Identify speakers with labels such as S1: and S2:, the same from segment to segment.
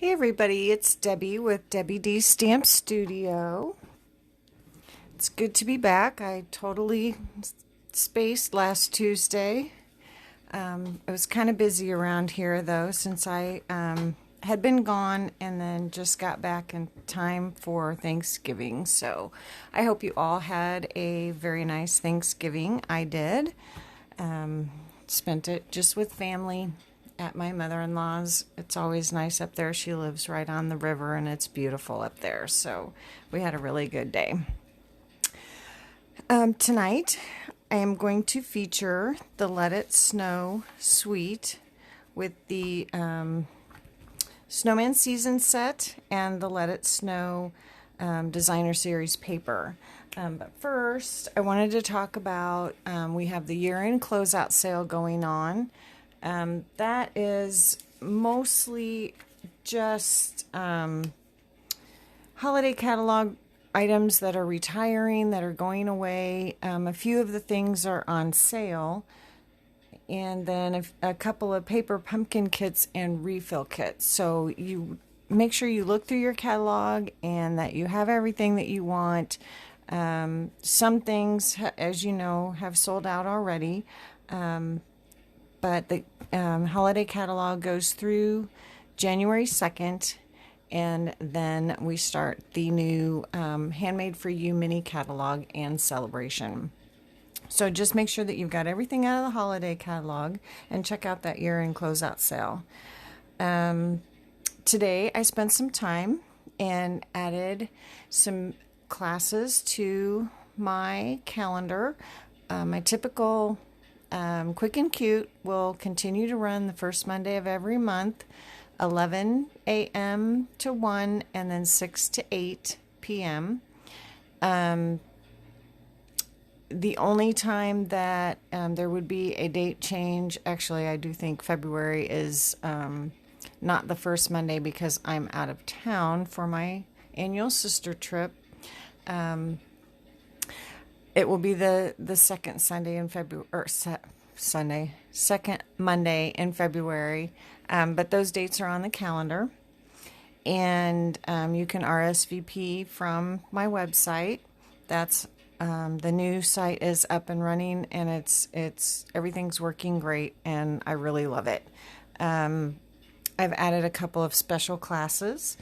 S1: Hey everybody, it's Debbie with Debbie D Stamp Studio. It's good to be back. I totally spaced last Tuesday. I was kind of busy around here though, since I had been gone and then just got back in time for Thanksgiving. So I hope you all had a very nice Thanksgiving. I did. Spent it just with family at my mother-in-law's. It's always nice up there. She lives right on the river and it's beautiful up there. So we had a really good day. Tonight I am going to feature the Let It Snow suite with the Snowman season set and the Let It Snow designer series paper. But first I wanted to talk about we have the year-end closeout sale going on. That is mostly just holiday catalog items that are retiring, that are going away. A few of the things are on sale, and then a couple of paper pumpkin kits and refill kits. So you make sure you look through your catalog and that you have everything that you want. Some things, as you know, have sold out already. But the holiday catalog goes through January 2nd, and then we start the new Handmade for You mini catalog and celebration. So just make sure that you've got everything out of the holiday catalog and check out that year-end closeout sale. Today I spent some time and added some classes to my calendar. My typical Quick and Cute will continue to run the first Monday of every month, 11 a.m. to 1, and then 6 to 8 p.m. The only time that there would be a date change, actually I do think February is not the first Monday because I'm out of town for my annual sister trip. It will be the second Sunday in February, or second Monday in February, but those dates are on the calendar, and you can RSVP from my website. That's the new site is up and running, and it's everything's working great, and I really love it. I've added a couple of special classes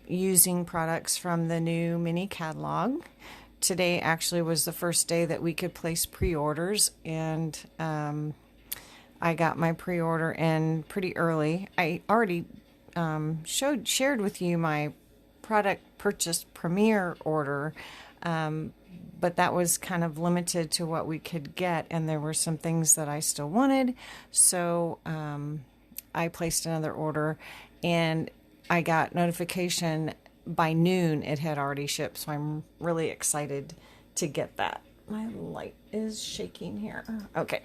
S1: using products from the new mini catalog. Today actually was the first day that we could place pre-orders, and I got my pre-order in pretty early. I already shared with you my product purchase premiere order, but that was kind of limited to what we could get, and there were some things that I still wanted, so I placed another order, and I got notification by noon it had already shipped, so I'm really excited to get that. My light is shaking here. Okay.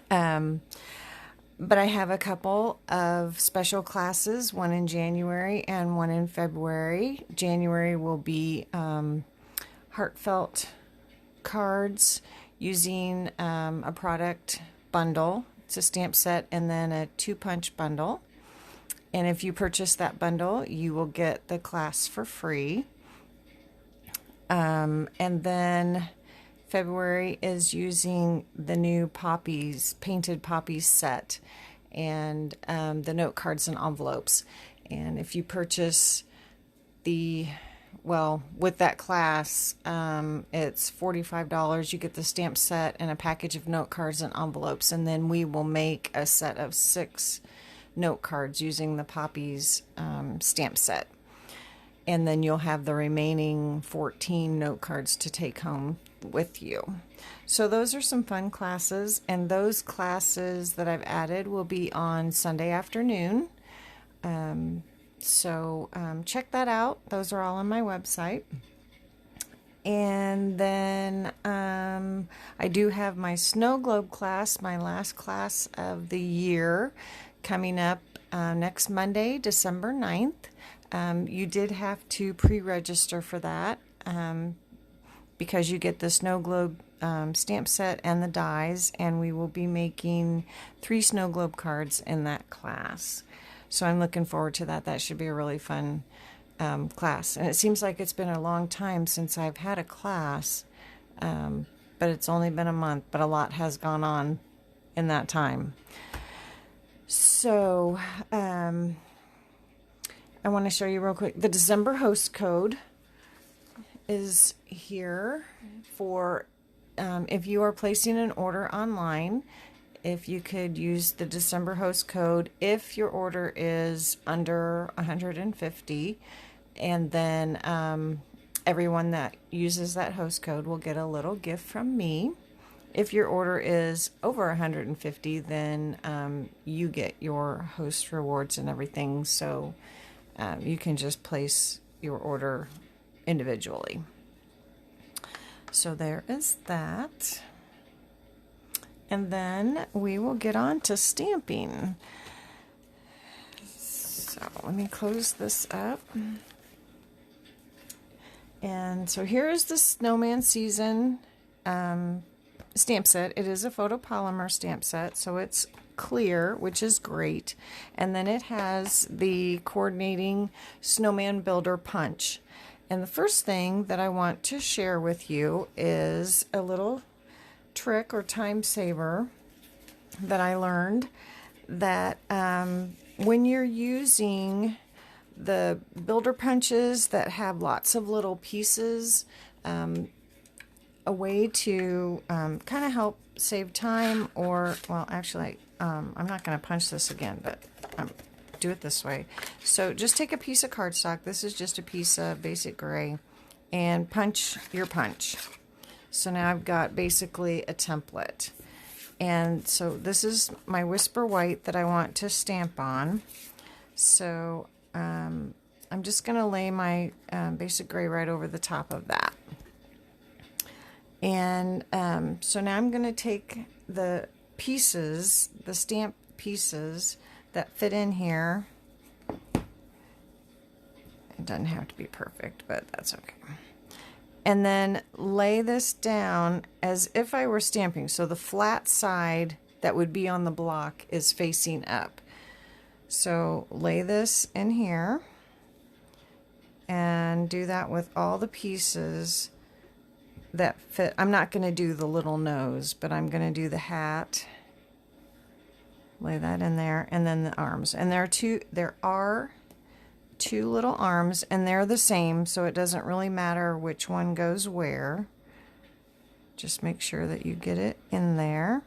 S1: But I have a couple of special classes, one in January and one in February. January will be heartfelt cards using a product bundle. It's a stamp set and then a 2-punch bundle. And if you purchase that bundle, you will get the class for free. And then February is using the new painted poppies set, and the note cards and envelopes. And if you purchase with that class, it's $45. You get the stamp set and a package of note cards and envelopes, and then we will make a set of 6 note cards using the poppies stamp set, and then you'll have the remaining 14 note cards to take home with you. So those are some fun classes, and those classes that I've added will be on Sunday afternoon. So check that out. Those are all on my website. And then I do have my snow globe class, my last class of the year, coming up next Monday, December 9th. You did have to pre-register for that because you get the snow globe stamp set and the dies, and we will be making 3 snow globe cards in that class. So I'm looking forward to that. That should be a really fun class. And it seems like it's been a long time since I've had a class, but it's only been a month, but a lot has gone on in that time. So I want to show you real quick. The December host code is here for if you are placing an order online. If you could use the December host code if your order is under 150, and then everyone that uses that host code will get a little gift from me. If your order is over 150, then you get your host rewards and everything, so you can just place your order individually. So there is that. And then we will get on to stamping. So let me close this up. And so here is the Snowman Season stamp set. It is a photopolymer stamp set, so it's clear, which is great. And then it has the coordinating Snowman Builder punch. And the first thing that I want to share with you is a little trick or time saver that I learned, that when you're using the builder punches that have lots of little pieces, a way to kind of help save time, or, well, actually, I'm not going to punch this again, but do it this way. So just take a piece of cardstock. This is just a piece of basic gray, and punch your punch. So now I've got basically a template. And so this is my Whisper White that I want to stamp on. So I'm just going to lay my basic gray right over the top of that. And so now I'm going to take the pieces, the stamp pieces that fit in here. It doesn't have to be perfect, but that's okay. And then lay this down as if I were stamping. So the flat side that would be on the block is facing up. So lay this in here and do that with all the pieces that fit. I'm not going to do the little nose, but I'm going to do the hat. Lay that in there, and then the arms. And there are two little arms, and they're the same, so it doesn't really matter which one goes where. Just make sure that you get it in there.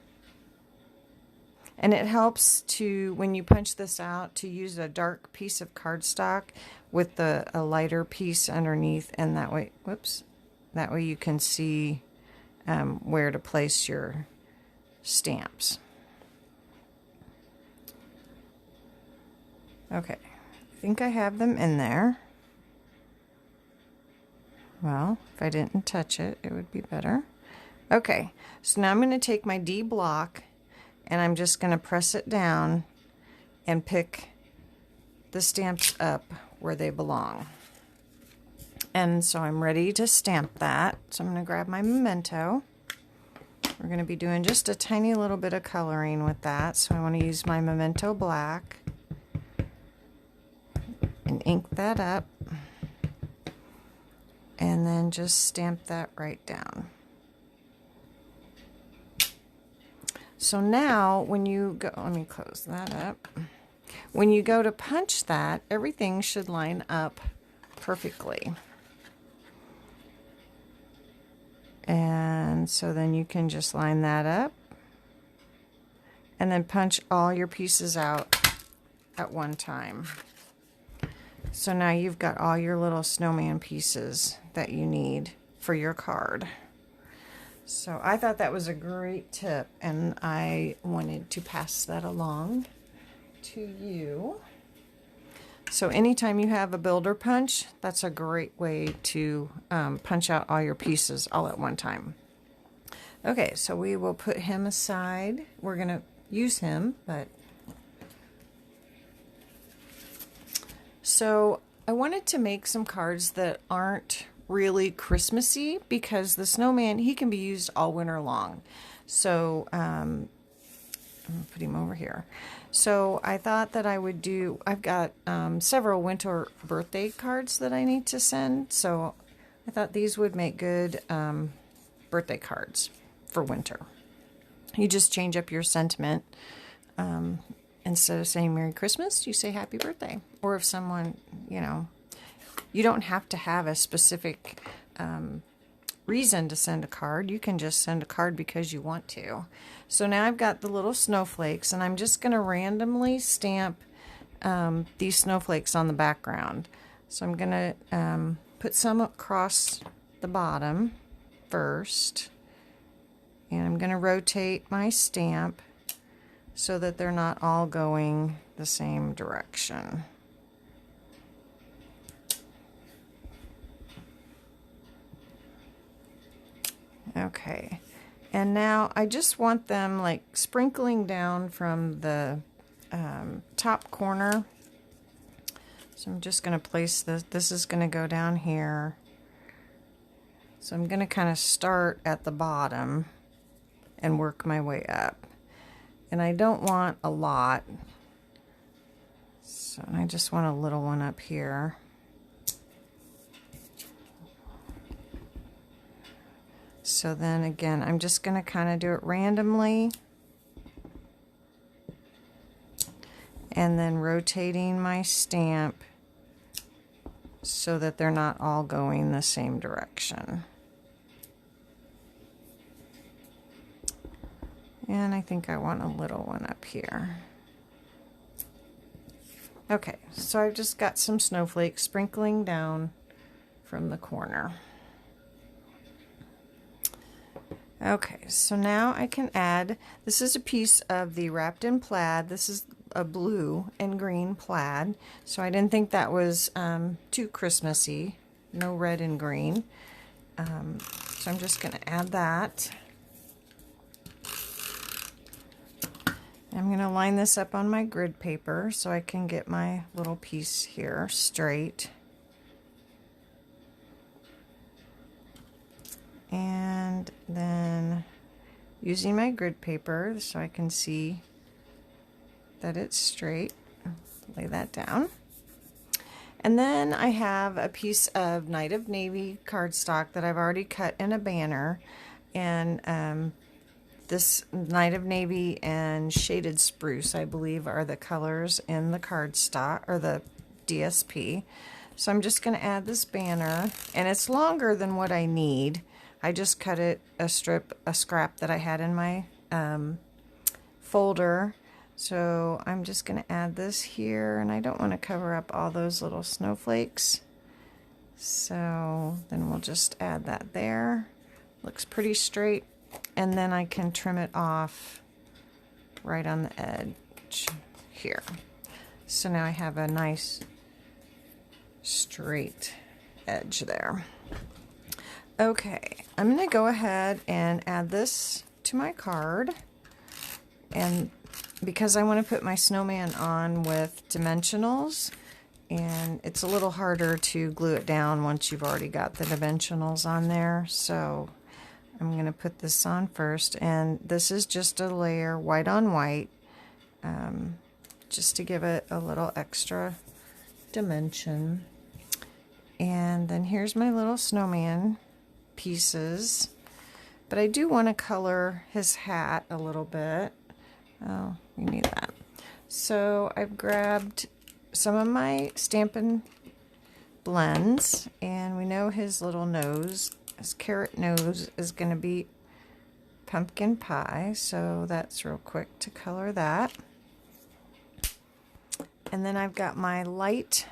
S1: And it helps to, when you punch this out, to use a dark piece of cardstock with a lighter piece underneath, and that way, whoops, that way you can see where to place your stamps. Okay. I think I have them in there. Well, if I didn't touch it, it would be better. Okay, so now I'm going to take my D block and I'm just going to press it down and pick the stamps up where they belong. And so I'm ready to stamp that. So I'm going to grab my memento. We're going to be doing just a tiny little bit of coloring with that. So I want to use my memento black and ink that up, and then just stamp that right down. So now when you go, let me close that up. When you go to punch that, everything should line up perfectly. And so then you can just line that up and then punch all your pieces out at one time. So now you've got all your little snowman pieces that you need for your card. So I thought that was a great tip, and I wanted to pass that along to you. So anytime you have a builder punch, that's a great way to punch out all your pieces all at one time. Okay, so we will put him aside. We're going to use him, but so I wanted to make some cards that aren't really Christmassy, because the snowman, he can be used all winter long. So I'm gonna put him over here. So I thought that I would do, I've got several winter birthday cards that I need to send, so I thought these would make good birthday cards for winter. You just change up your sentiment. Instead of saying Merry Christmas, you say Happy Birthday. Or if someone, you know, you don't have to have a specific reason to send a card. You can just send a card because you want to. So now I've got the little snowflakes, and I'm just going to randomly stamp these snowflakes on the background. So I'm going to put some across the bottom first, and I'm going to rotate my stamp so that they're not all going the same direction. Okay, and now I just want them like sprinkling down from the top corner. So I'm just going to place this. This is going to go down here. So I'm going to kind of start at the bottom and work my way up. And I don't want a lot, so I just want a little one up here. So then again, I'm just going to kind of do it randomly, and then rotating my stamp so that they're not all going the same direction. And I think I want a little one up here. Okay, so I've just got some snowflakes sprinkling down from the corner. Okay, so now I can add, this is a piece of the wrapped in plaid. This is a blue and green plaid, so I didn't think that was too Christmassy. No red and green. So I'm just going to add that. I'm going to line this up on my grid paper so I can get my little piece here straight. And then using my grid paper so I can see that it's straight, lay that down. And then I have a piece of Night of Navy cardstock that I've already cut in a banner, and this Night of Navy and Shaded Spruce, I believe, are the colors in the cardstock, or the DSP. So I'm just going to add this banner, and it's longer than what I need. I just cut it a scrap that I had in my folder. So I'm just going to add this here, and I don't want to cover up all those little snowflakes. So then we'll just add that there. Looks pretty straight. And then I can trim it off right on the edge here. So now I have a nice straight edge there. Okay, I'm going to go ahead and add this to my card. And because I want to put my snowman on with dimensionals, and it's a little harder to glue it down once you've already got the dimensionals on there. So I'm going to put this on first, and this is just a layer white on white, just to give it a little extra dimension. And then here's my little snowman pieces, but I do want to color his hat a little bit. Oh, we need that. So I've grabbed some of my Stampin' blends, and we know his little nose, his carrot nose, is going to be pumpkin pie, so that's real quick to color that. And then I've got my light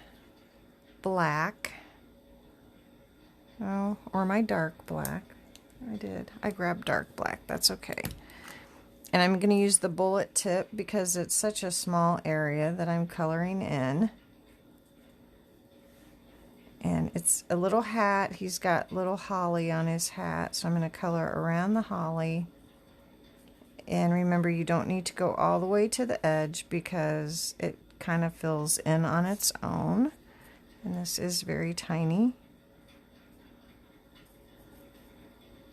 S1: black, or my dark black. I grabbed dark black, that's okay. And I'm going to use the bullet tip because it's such a small area that I'm coloring in. And it's a little hat. He's got little holly on his hat, so I'm going to color around the holly. And remember, you don't need to go all the way to the edge because it kind of fills in on its own. And this is very tiny.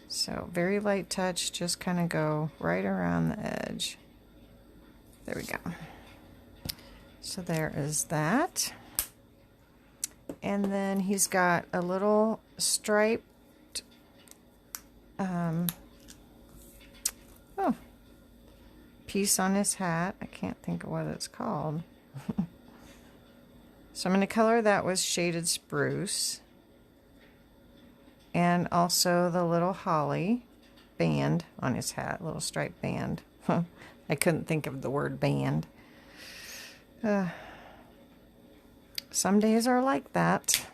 S1: So very light touch, just kind of go right around the edge. There we go. So there is that. And then he's got a little striped, piece on his hat. I can't think of what it's called. So I'm going to color that with shaded spruce. And also the little holly band on his hat, little striped band. I couldn't think of the word band. Some days are like that.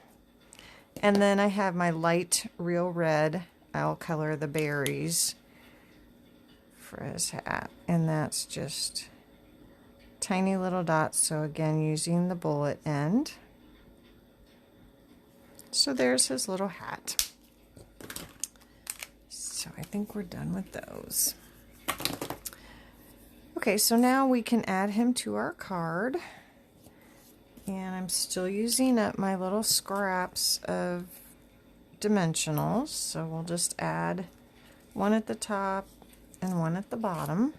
S1: And then I have my light real red. I'll color the berries for his hat. And that's just tiny little dots. So again, using the bullet end. So there's his little hat. So I think we're done with those. Okay, so now we can add him to our card. And I'm still using up my little scraps of dimensionals. So we'll just add one at the top and one at the bottom.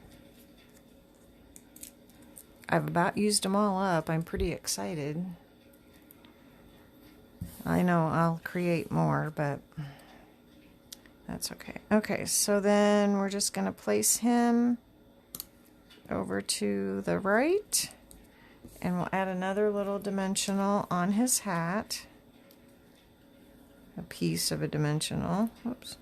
S1: I've about used them all up. I'm pretty excited. I know I'll create more, but that's okay. Okay, so then we're just going to place him over to the right, and we'll add another little dimensional on his hat, a piece of a dimensional. Oops.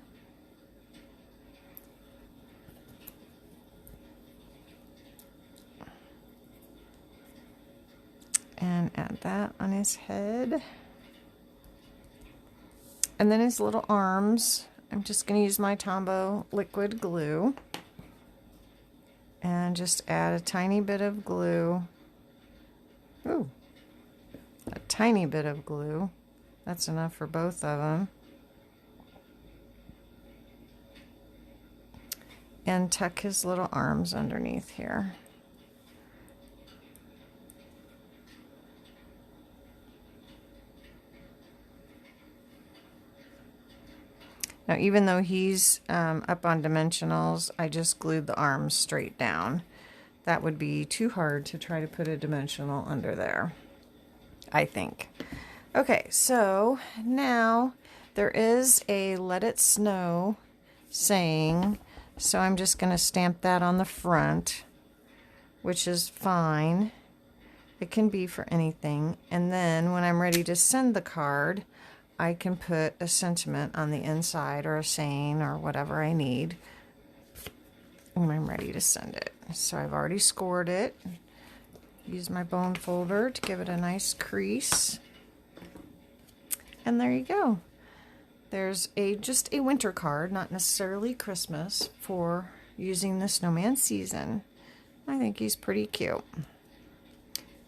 S1: And add that on his head. And then his little arms. I'm just going to use my Tombow liquid glue and just add a tiny bit of glue. Ooh, a tiny bit of glue. That's enough for both of them. And tuck his little arms underneath here. Now, even though he's up on dimensionals, I just glued the arms straight down. That would be too hard to try to put a dimensional under there, I think. Okay, so now there is a Let It Snow saying, so I'm just going to stamp that on the front, which is fine. It can be for anything. And then when I'm ready to send the card, I can put a sentiment on the inside or a saying or whatever I need when I'm ready to send it. So I've already scored it. Use my bone folder to give it a nice crease. And there you go. There's just a winter card, not necessarily Christmas, for using the snowman season. I think he's pretty cute.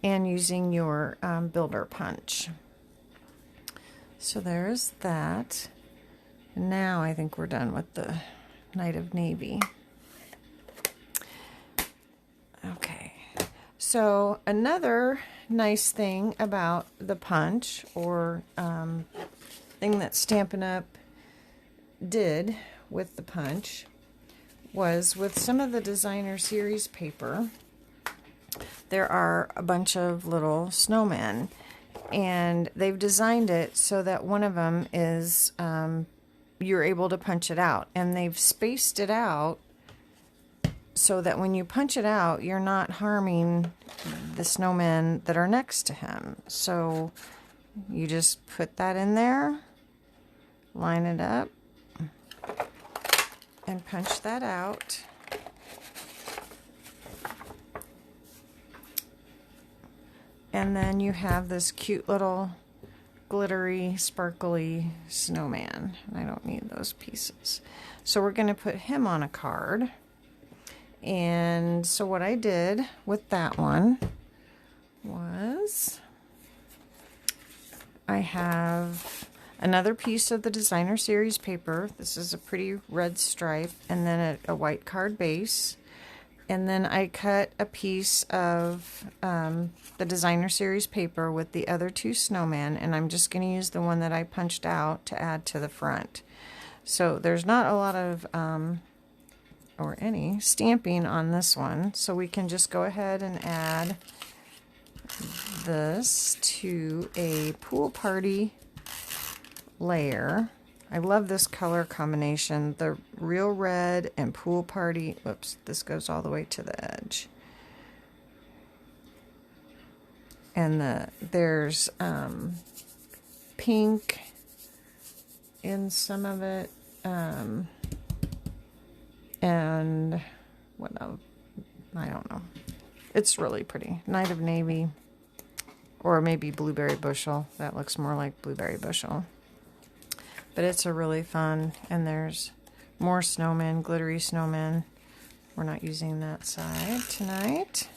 S1: And using your builder punch. So there's that. And now I think we're done with the Night of Navy. Okay. So another nice thing about the punch, or thing that Stampin' Up! Did with the punch, was with some of the designer series paper, there are a bunch of little snowmen. And they've designed it so that one of them is, you're able to punch it out. And they've spaced it out so that when you punch it out, you're not harming the snowmen that are next to him. So you just put that in there, line it up, and punch that out. And then you have this cute little glittery, sparkly snowman. I don't need those pieces. So we're going to put him on a card. And so what I did with that one was I have another piece of the designer series paper. This is a pretty red stripe, and then a white card base. And then I cut a piece of the designer series paper with the other two snowmen, and I'm just going to use the one that I punched out to add to the front. So there's not a lot of or any stamping on this one. So we can just go ahead and add this to a pool party layer. I love this color combination, the real red and pool party. Whoops, this goes all the way to the edge. And there's pink in some of it, and what else? I don't know. It's really pretty. Night of Navy, or maybe Blueberry Bushel. That looks more like Blueberry Bushel. But it's a really fun, and there's more snowmen, glittery snowmen. We're not using that side tonight.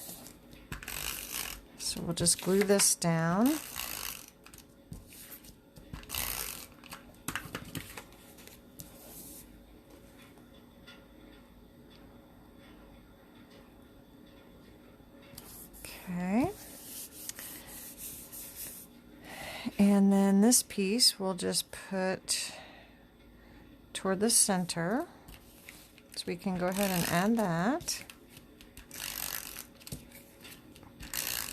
S1: So we'll just glue this down. Okay. And then this piece we'll just put toward the center. So we can go ahead and add that.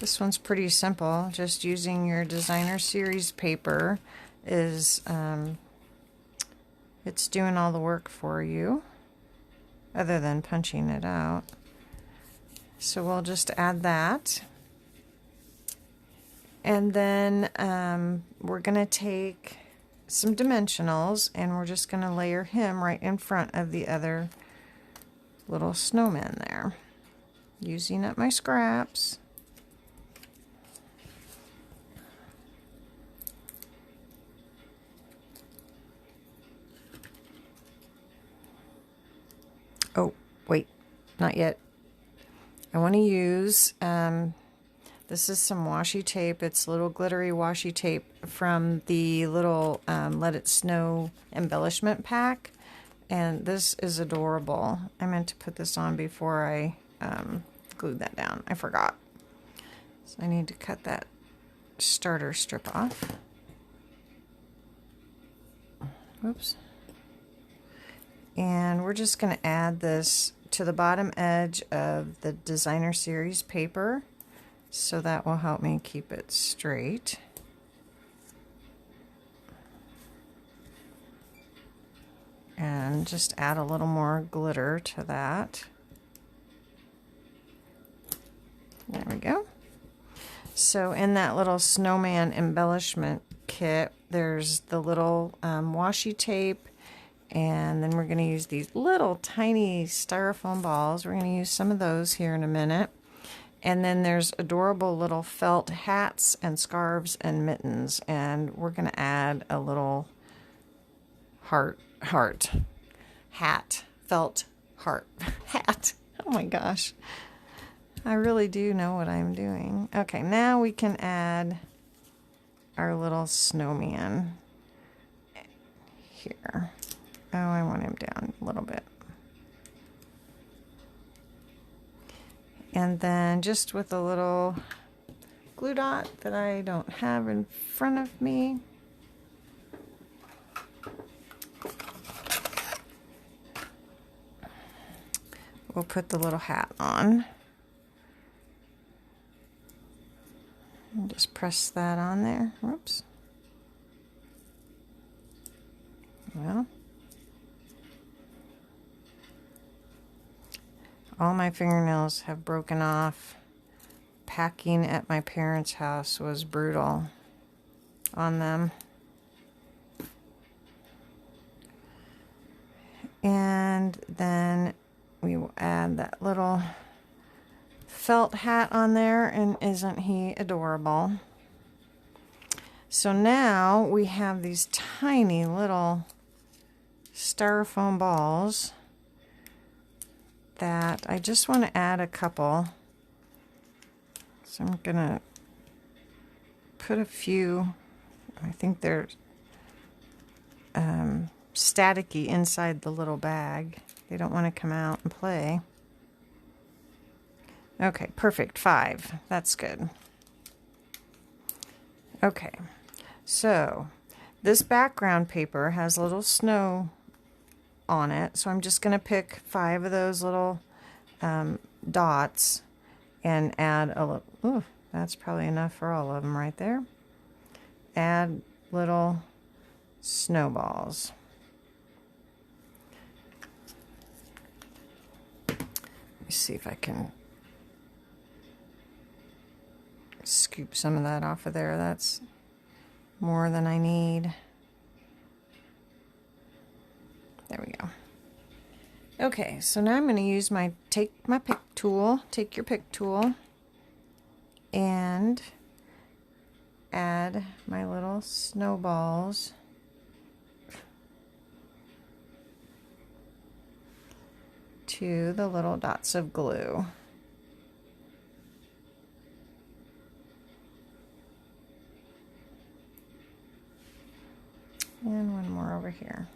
S1: This one's pretty simple. Just using your designer series paper is, it's doing all the work for you, other than punching it out. So we'll just add that. And then we're going to take some dimensionals and we're just going to layer him right in front of the other little snowman there. Using up my scraps. Oh, wait, not yet. I want to use, this is some washi tape. It's little glittery washi tape from the little Let It Snow embellishment pack. And this is adorable. I meant to put this on before I glued that down. I forgot. So I need to cut that starter strip off. Whoops. And we're just going to add this to the bottom edge of the designer series paper, so that will help me keep it straight. And just add a little more glitter to that. There we go. So in that little snowman embellishment kit, there's the little washi tape. And then we're going to use these little tiny styrofoam balls. We're going to use some of those here in a minute. And then there's adorable little felt hats and scarves and mittens. And we're going to add a little hat, felt heart, hat. Oh my gosh. I really do know what I'm doing. Okay, now we can add our little snowman here. Oh, I want him down a little bit. And then just with a little glue dot that I don't have in front of me. We'll put the little hat on. And just press that on there. Whoops. Well. All my fingernails have broken off. Packing at my parents' house was brutal on them. And then we will add that little felt hat on there, and isn't he adorable? So now we have these tiny little styrofoam balls that I just want to add a couple. So I'm gonna put a few, I think they're staticky inside the little bag. They don't want to come out and play. Okay, perfect, 5. That's good. Okay, so this background paper has little snow on it. So I'm just going to pick 5 of those little dots and add a little, ooh, that's probably enough for all of them right there. Add little snowballs. Let me see if I can scoop some of that off of there. That's more than I need. There we go. Okay, so now I'm going to use my take your pick tool, and add my little snowballs to the little dots of glue. And one more over here.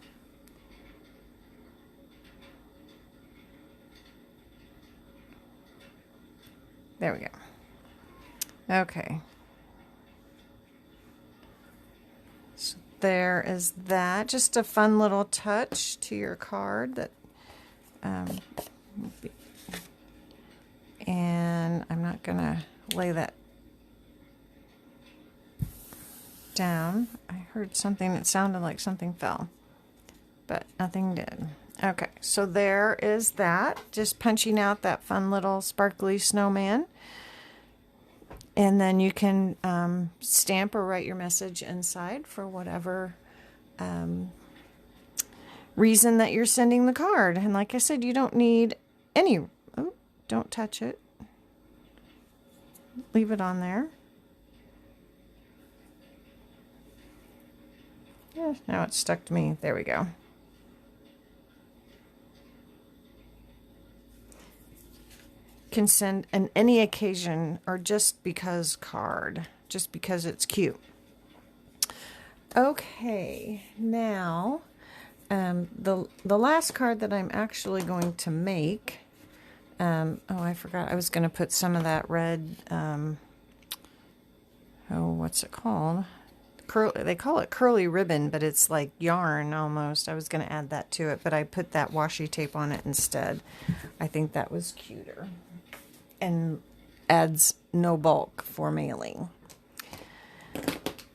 S1: There we go. Okay. So there is that. Just a fun little touch to your card that and I'm not gonna lay that down. I heard something that sounded like something fell, but nothing did. Okay, so there is that. Just punching out that fun little sparkly snowman. And then you can stamp or write your message inside for whatever reason that you're sending the card. And like I said, you don't need any, oh, don't touch it. Leave it on there. Yeah, now it's stuck to me. There we go. Can send an any occasion or just because card, just because it's cute. Okay, now the last card that I'm actually going to make, oh, I forgot I was going to put some of that red, oh, what's it called? They call it curly ribbon, but it's like yarn almost. I was going to add that to it, but I put that washi tape on it instead. I think that was cuter and adds no bulk for mailing.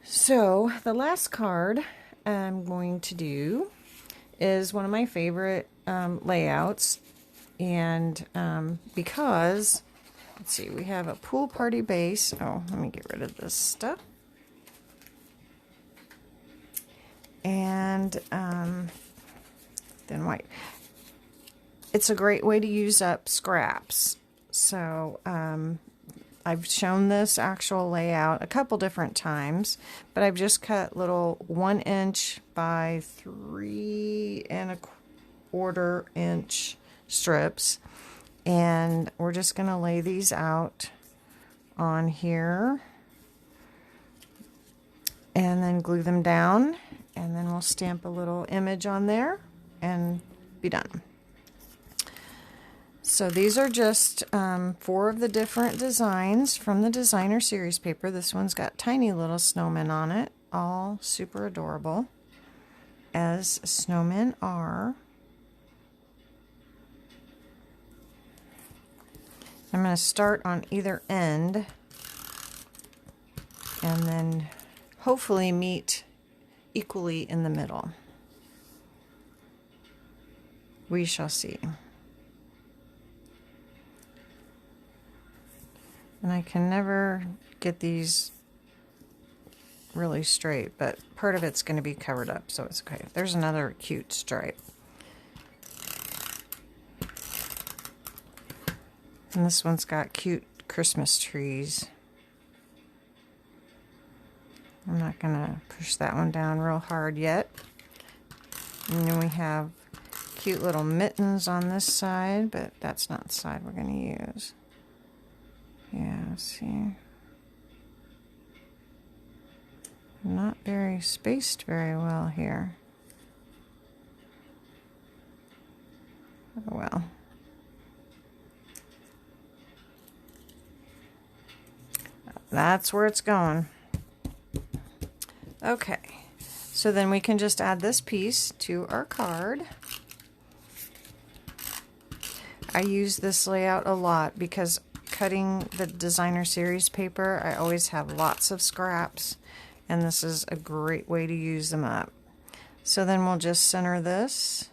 S1: So the last card I'm going to do is one of my favorite layouts, and because, let's see, we have a pool party base. Oh, let me get rid of this stuff. And then white. It's a great way to use up scraps. So I've shown this actual layout a couple different times, but I've just cut little 1 inch by 3 1/4 inch strips, and we're just going to lay these out on here and then glue them down, and then we'll stamp a little image on there and be done. So these are just 4 of the different designs from the designer series paper. This one's got tiny little snowmen on it, all super adorable, as snowmen are. I'm going to start on either end and then hopefully meet equally in the middle. We shall see. And I can never get these really straight, but part of it's going to be covered up, so it's okay. There's another cute stripe. And this one's got cute Christmas trees. I'm not going to push that one down real hard yet. And then we have cute little mittens on this side, but that's not the side we're going to use. Yeah, let's see. Not very spaced very well here. Oh well. That's where it's going. Okay, so then we can just add this piece to our card. I use this layout a lot because cutting the designer series paper, I always have lots of scraps, and this is a great way to use them up. So then we'll just center this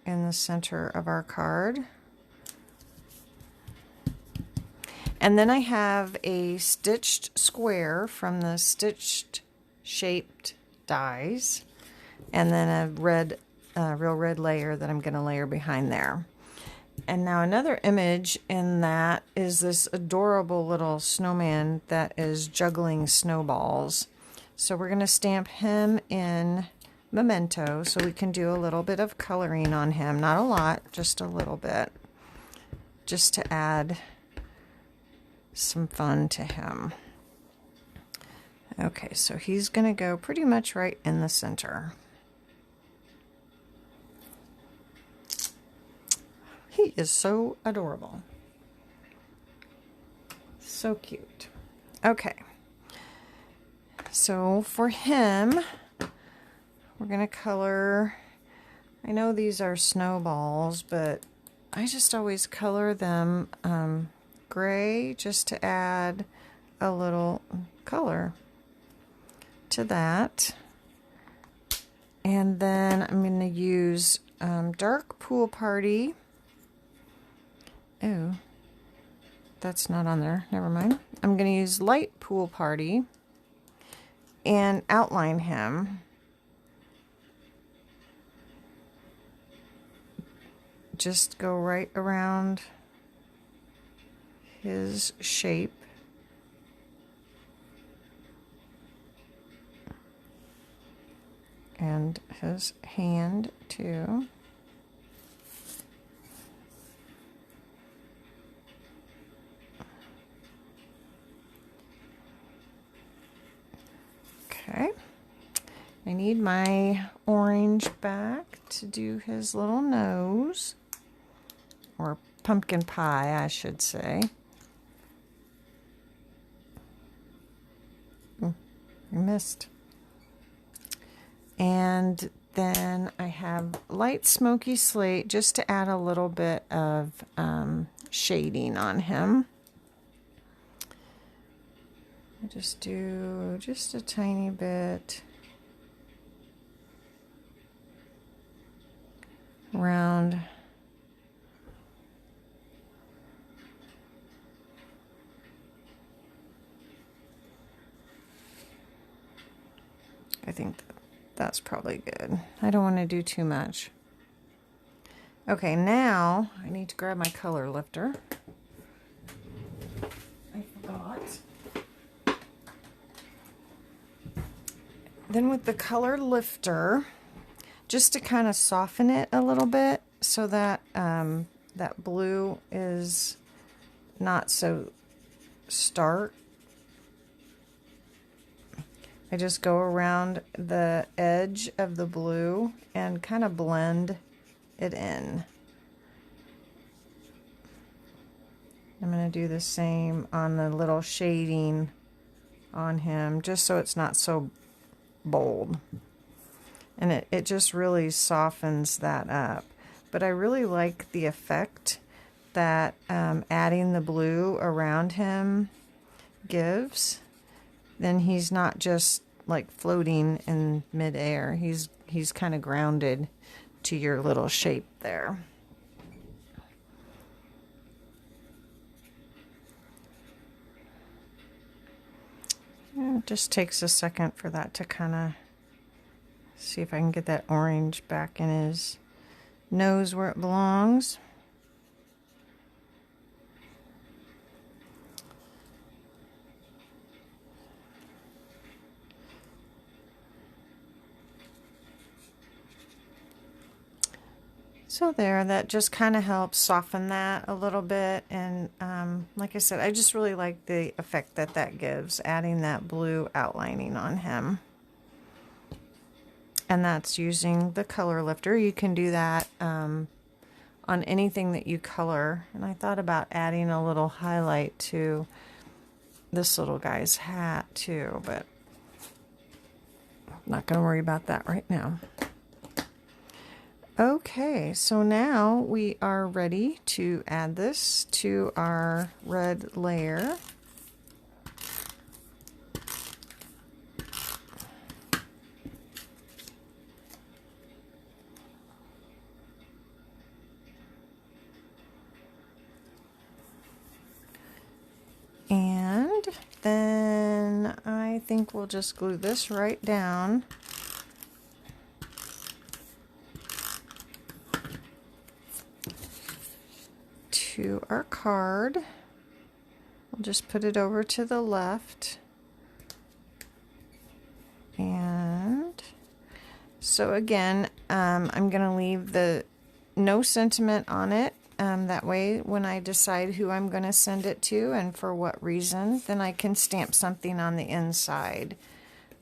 S1: in the center of our card. And then I have a stitched square from the stitched shaped dies, and then a real red layer that I'm going to layer behind there. And now another image in that is this adorable little snowman that is juggling snowballs. So we're going to stamp him in Memento so we can do a little bit of coloring on him. Not a lot, just a little bit. Just to add some fun to him. Okay, so he's going to go pretty much right in the center. He is so adorable. So cute. Okay. So for him, we're going to color, I know these are snowballs, but I just always color them gray just to add a little color to that. And then I'm going to use dark Pool Party. Oh, that's not on there. Never mind. I'm going to use light Pool Party and outline him. Just go right around his shape. And his hand too. Okay, I need my orange back to do his little nose, or pumpkin pie, I should say. I missed. And then I have light smoky slate just to add a little bit of shading on him. I just do just a tiny bit around I think that's probably good. I don't want to do too much. Okay, now I need to grab my color lifter. I forgot. Then with the color lifter, just to kind of soften it a little bit so that that blue is not so stark, I just go around the edge of the blue and kind of blend it in. I'm going to do the same on the little shading on him, just so it's not so bold. And it just really softens that up. But I really like the effect that adding the blue around him gives. Then he's not just like floating in midair. He's kind of grounded to your little shape there. It just takes a second for that to kind of see if I can get that orange back in his nose where it belongs. So there, that just kind of helps soften that a little bit. And like I said, I just really like the effect that that gives, adding that blue outlining on him. And that's using the color lifter. You can do that on anything that you color. And I thought about adding a little highlight to this little guy's hat too, but I'm not going to worry about that right now. Okay, so now we are ready to add this to our red layer. And then I think we'll just glue this right down. To our card. We'll just put it over to the left. And so again, I'm going to leave the no sentiment on it. That way, when I decide who I'm going to send it to and for what reason, then I can stamp something on the inside.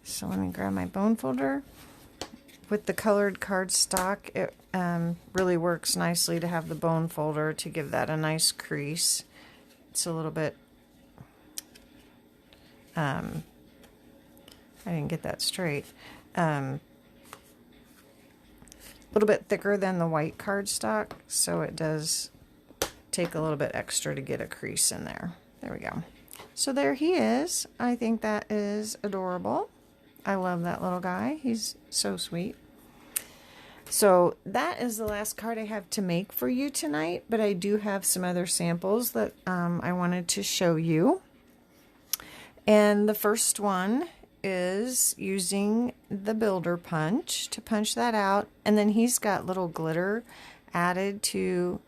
S1: So let me grab my bone folder. With the colored cardstock, it really works nicely to have the bone folder to give that a nice crease. It's a little bit, I didn't get that straight. A little bit thicker than the white cardstock, so it does take a little bit extra to get a crease in there. There we go. So there he is. I think that is adorable. I love that little guy. He's so sweet. So that is the last card I have to make for you tonight, but I do have some other samples that I wanted to show you. And the first one is using the builder punch to punch that out, and then he's got little glitter added to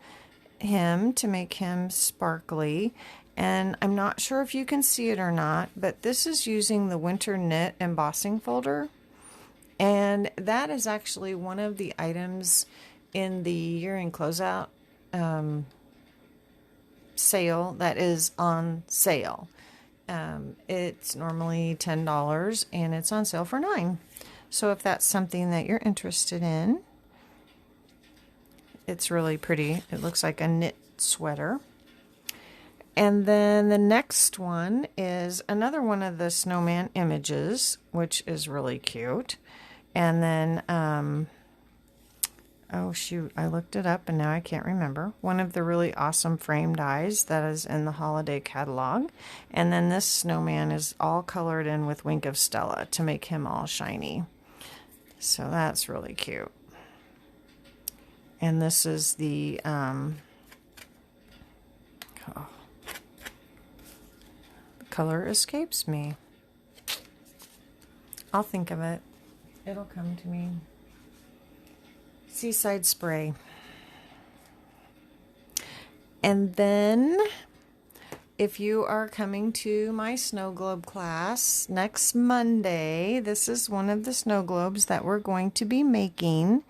S1: him to make him sparkly. And I'm not sure if you can see it or not, but this is using the Winter Knit embossing folder, and that is actually one of the items in the year-end closeout sale that is on sale. It's normally $10 and it's on sale for $9. So if that's something that you're interested in, it's really pretty. It looks like a knit sweater. And then the next one is another one of the snowman images, which is really cute. And then, oh shoot, I looked it up and now I can't remember. One of the really awesome frame dies that is in the holiday catalog. And then this snowman is all colored in with Wink of Stella to make him all shiny. So that's really cute. And this is the, the color escapes me. I'll think of it. It'll come to me. Seaside Spray. And then if you are coming to my snow globe class next Monday, this is one of the snow globes that we're going to be making.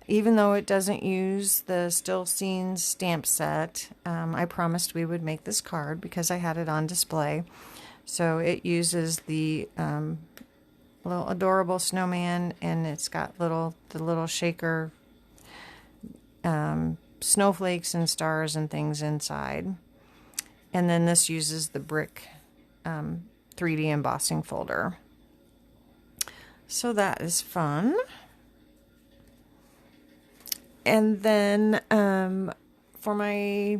S1: Even though it doesn't use the Still Scenes stamp set, I promised we would make this card because I had it on display. So it uses the little adorable snowman, and it's got the little shaker snowflakes and stars and things inside. And then this uses the brick 3D embossing folder. So that is fun. And then for my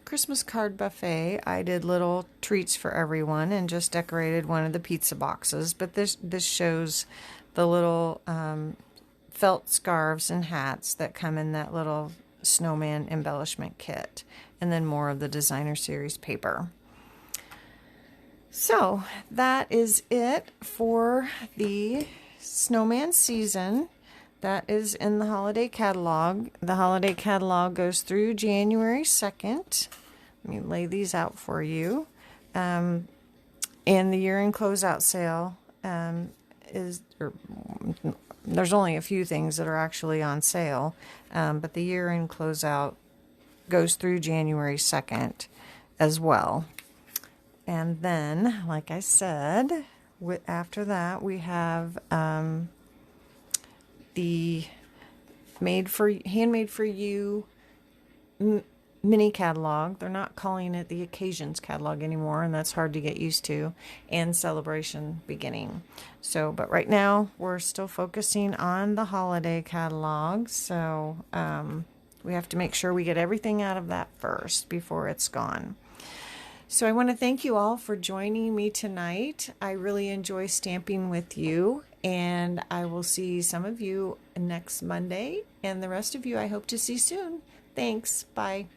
S1: Christmas card buffet, I did little treats for everyone and just decorated one of the pizza boxes. But this shows the little felt scarves and hats that come in that little snowman embellishment kit, and then more of the designer series paper. So that is it for the snowman season. That is in the holiday catalog. The holiday catalog goes through January 2nd. Let me lay these out for you. And the year-end closeout sale there's only a few things that are actually on sale, but the year-end closeout goes through January 2nd as well. And then, like I said, after that we have the handmade for you mini catalog. They're not calling it the occasions catalog anymore, and that's hard to get used to, and celebration beginning. So, but right now we're still focusing on the holiday catalog. So we have to make sure we get everything out of that first before it's gone. So I want to thank you all for joining me tonight. I really enjoy stamping with you, and I will see some of you next Monday, and the rest of you I hope to see soon. Thanks. Bye.